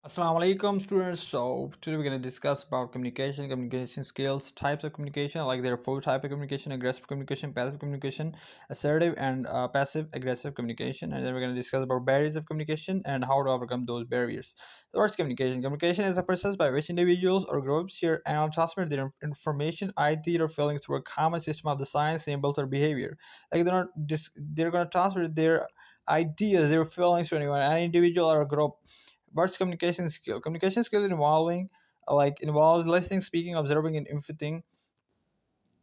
Assalamu alaikum students. So today we're going to discuss about communication skills, types of communication. Like there are four types of communication: aggressive communication, passive communication, assertive and passive aggressive communication. And then we're going to discuss about barriers of communication and how to overcome those barriers. The first, communication. Communication is a process by which individuals or groups share and transmit their information, ideas, or feelings through a common system of the signs, symbols, or behavior. Like they're going to transmit their ideas, their feelings to anyone, an individual or a group. What's communication skill? Communication skill involves listening, speaking, observing, and empathizing.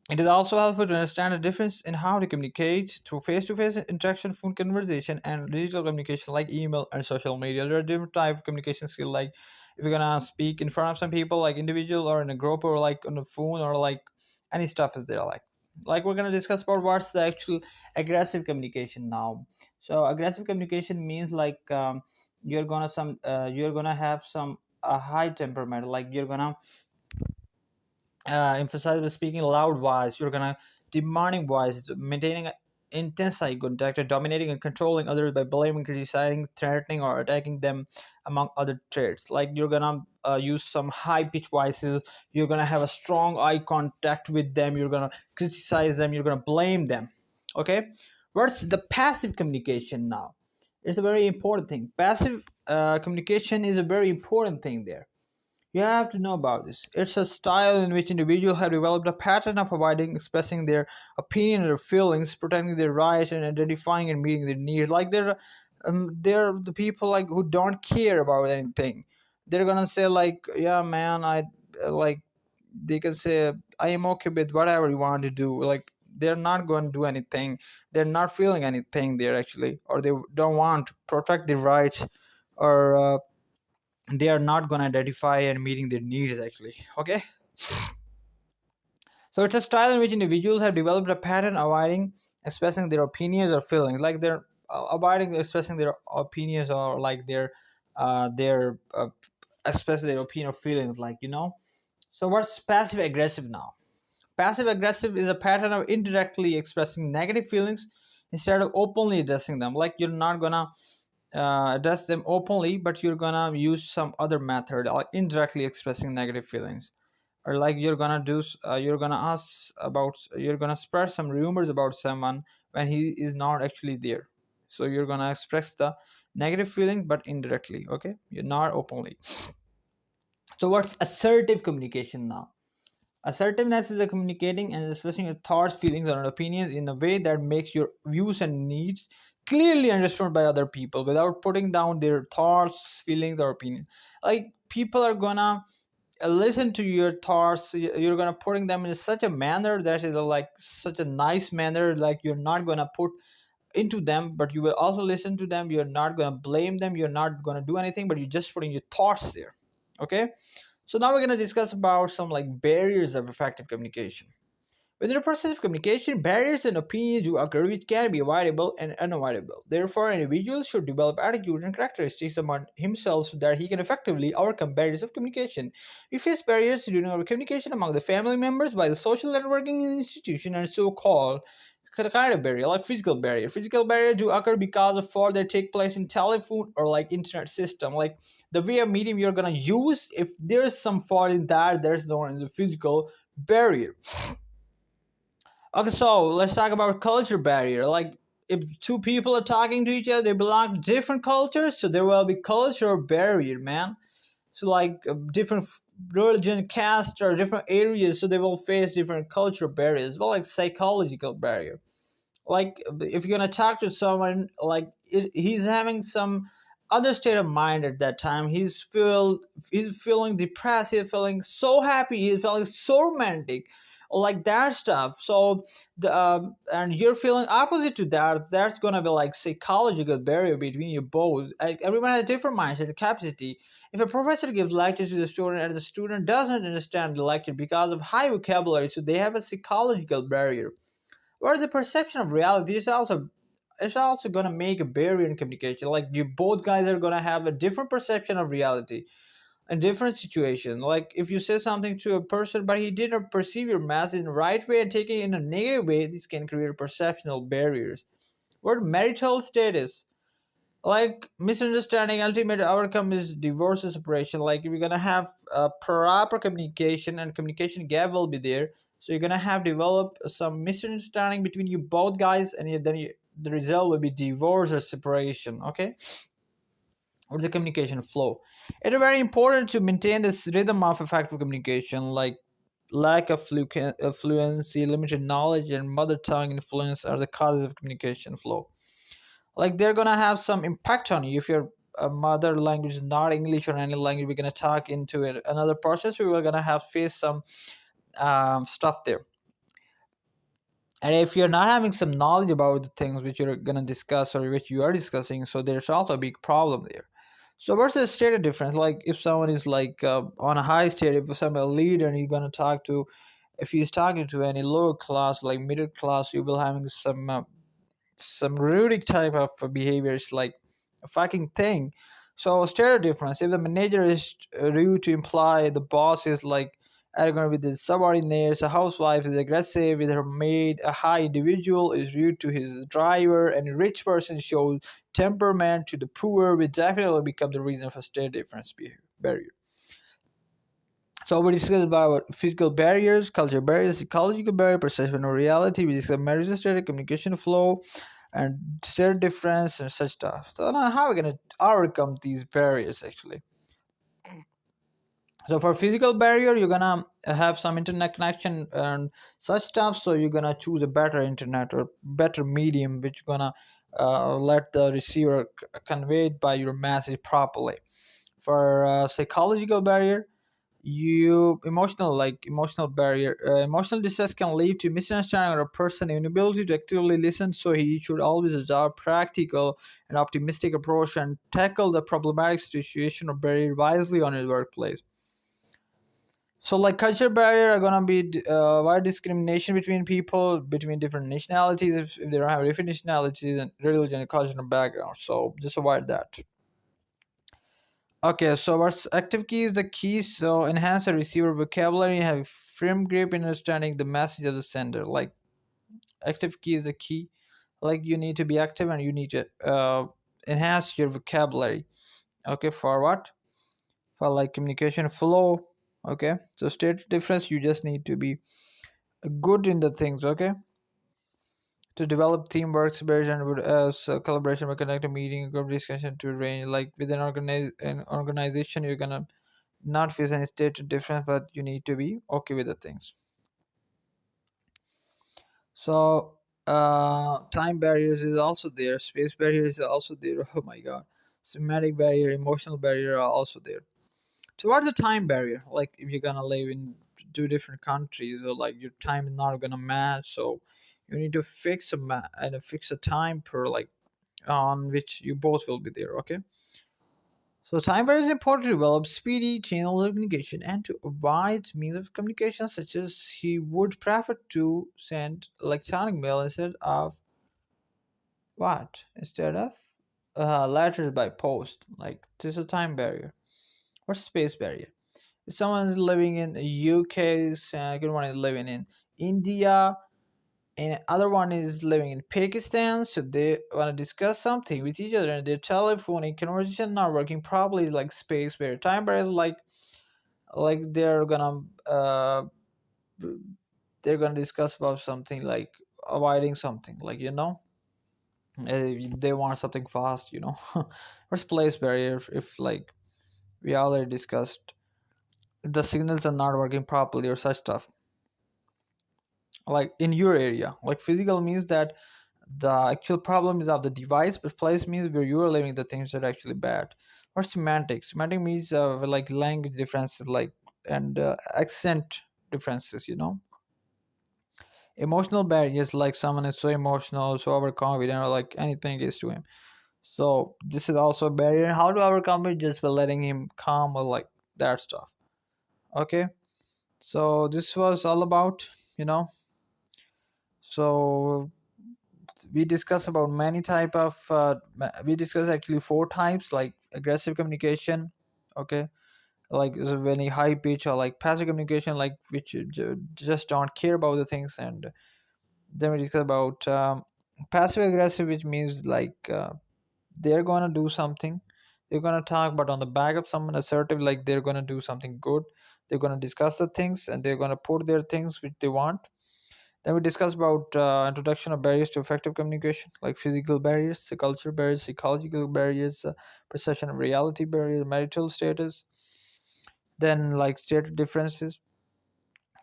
It is also helpful to understand the difference in how to communicate through face-to-face interaction, phone conversation, and digital communication like email and social media. There are different type of communication skill. Like if you're gonna speak in front of some people, like individual or in a group, or like on the phone, or like any stuff is there. Like we're gonna discuss about what's the actual aggressive communication now. So aggressive communication means you're gonna have some a high temperament. Like you're gonna emphasize with speaking loud voice. You're gonna demanding voice, maintaining intense eye contact, and dominating and controlling others by blaming, criticizing, threatening, or attacking them, among other traits. Like you're gonna use some high pitched voices. You're gonna have a strong eye contact with them. You're gonna criticize them. You're gonna blame them. Okay, what's the passive communication now? It's a very important thing. Passive communication is a very important thing there. You have to know about this. It's a style in which individuals have developed a pattern of avoiding expressing their opinion or feelings, protecting their rights, and identifying and meeting their needs. Like they're the people like who don't care about anything. They're gonna say like, yeah, man, I like. They can say, I am okay with whatever you want to do. Like they're not going to do anything. They're not feeling anything there actually, or they don't want to protect their rights, or they are not going to identify and meeting their needs actually. Okay, so it's a style in which individuals have developed a pattern avoiding expressing their opinions or feelings. Like they're avoiding expressing their opinions, or like their express their opinion or feelings, like. So what's passive aggressive now? Passive aggressive is a pattern of indirectly expressing negative feelings instead of openly addressing them. Like you're not gonna address them openly, but you're gonna use some other method, like indirectly expressing negative feelings. Or like you're gonna ask about, you're gonna spread some rumors about someone when he is not actually there. So you're gonna express the negative feeling but indirectly. Okay, you're not openly. So what's assertive communication now? Assertiveness is a communicating and expressing your thoughts, feelings, or opinions in a way that makes your views and needs clearly understood by other people without putting down their thoughts, feelings, or opinion. Like people are gonna listen to your thoughts. You're gonna putting them in such a manner that is like such a nice manner. Like you're not gonna put into them, but you will also listen to them. You're not gonna blame them. You're not gonna do anything, but you're just putting your thoughts there. Okay, so now we're going to discuss about some like barriers of effective communication. Within the process of communication, barriers and opinions do occur which can be avoidable and unavoidable. Therefore, an individual should develop attitude and characteristics among himself so that he can effectively overcome barriers of communication. We face barriers during our communication among the family members, by the social networking institution, and so-called kind of barrier, like physical barrier. Physical barrier do occur because of fraud that take place in telephone or like internet system. Like the way of medium you're gonna use, if there's some fault in that, there's no one in the physical barrier. Okay, so let's talk about culture barrier. Like if two people are talking to each other, they belong to different cultures, so there will be cultural barrier, man. So like different religion, caste, or different areas, so they will face different cultural barriers. Well, like psychological barrier. Like if you're gonna talk to someone, like he's having some other state of mind at that time. He's feeling depressed. He's feeling so happy. He's feeling so romantic, like that stuff. So and you're feeling opposite to that. That's gonna be like psychological barrier between you both. Like everyone has different mindset and capacity. If a professor gives lectures to the student and the student doesn't understand the lecture because of high vocabulary, so they have a psychological barrier. Whereas the perception of reality is also gonna make a barrier in communication. Like you both guys are gonna have a different perception of reality in different situation. Like if you say something to a person but he didn't perceive your message in the right way and take it in a negative way, this can create perceptional barriers. What marital status? Like misunderstanding ultimate outcome is divorce or separation. Like if you're gonna have proper communication and communication gap will be there, so you're gonna have develop some misunderstanding between you both guys, and the result will be divorce or separation. Okay, or the communication flow. It is very important to maintain this rhythm of effective communication. Like lack of fluency, limited knowledge, and mother tongue influence are the causes of communication flow. Like they're gonna have some impact on you if your mother language is not English or any language. We're gonna talk into it another process. We were gonna have face some stuff there. And if you're not having some knowledge about the things which you're gonna discuss or which you are discussing, so there's also a big problem there. So what's the state of difference? Like if someone is like on a high state, if someone a leader and you're gonna talk to, if he's talking to any lower class like middle class, you will having some rude type of behaviors like a fucking thing. So state difference. If the manager is rude to imply the boss is like arrogant with his subordinates, a housewife is aggressive with her maid, a high individual is rude to his driver, and a rich person shows temperament to the poor, which definitely become the reason for state difference barrier. So we discussed about physical barriers, cultural barriers, psychological barrier, perception of reality. We discussed marriage state, communication flow, and state difference and such stuff. So now how are we gonna overcome these barriers actually? So for physical barrier, you're gonna have some internet connection and such stuff. So you're gonna choose a better internet or better medium, which gonna let the receiver convey it by your message properly. For psychological barrier, you emotional barrier, emotional distress can lead to misunderstanding or a person inability to actively listen, so he should always adopt practical and optimistic approach and tackle the problematic situation or barrier wisely on his workplace. So like culture barrier are gonna be wide discrimination between people between different nationalities if they don't have different nationalities and religion and cultural background, so just avoid that. Okay, so what's active key is the key. So enhance the receiver vocabulary, have firm grip in understanding the message of the sender. Like active key is the key. Like you need to be active and you need to enhance your vocabulary. Okay, for what? For like communication flow. Okay, so state difference. You just need to be good in the things. Okay, to develop teamwork, supervision, with collaboration, by conducting meeting, group discussion to arrange. Like within an organization, you're gonna not face any state difference, but you need to be okay with the things. So time barriers is also there, space barriers are also there. Oh my god, semantic barrier, emotional barrier are also there. So what's the time barrier? Like if you're gonna live in two different countries, or like your time is not gonna match, so you need to fix a time per like on which you both will be there. Okay. So time is important to develop speedy channel of communication and to avoid means of communication such as he would prefer to send electronic mail instead of letters by post. Like this is a time barrier or space barrier. If someone is living in the UK, second one is living in India, and other one is living in Pakistan, so they want to discuss something with each other, and their telephonic conversation not working properly, like space barrier, time barrier, like they're gonna discuss about something like avoiding something, like they want something fast, Where's place barrier if like we already discussed the signals are not working properly or such stuff, like in your area. Like physical means that the actual problem is of the device, but place means where you are living the things that are actually bad. Or semantic means like language differences, like and accent differences, Emotional barriers, like someone is so emotional, so overconfident, or like anything is to him, so this is also a barrier. How to overcome it? Just by letting him calm or like that stuff. Okay, so this was all about, so we discussed about many type of we discussed actually four types, like aggressive communication. Okay, like is a very high pitch, or like passive communication, like which you just don't care about the things. And then we discuss about passive aggressive, which means like they're gonna do something, they're gonna talk, but on the back of someone assertive, like they're gonna do something good. They're gonna discuss the things and they're gonna put their things which they want. Then we discuss about introduction of barriers to effective communication, like physical barriers, the cultural barriers, psychological barriers, perception of reality barriers, marital status. Then like state differences,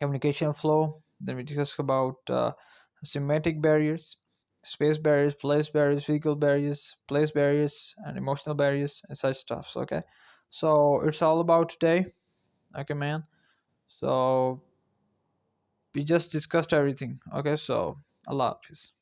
communication flow. Then we discuss about semantic barriers, space barriers, place barriers, physical barriers, place barriers, and emotional barriers, and such stuff. So, okay, so it's all about today. Okay, man. So we just discussed everything. Okay, so Allah Hafiz.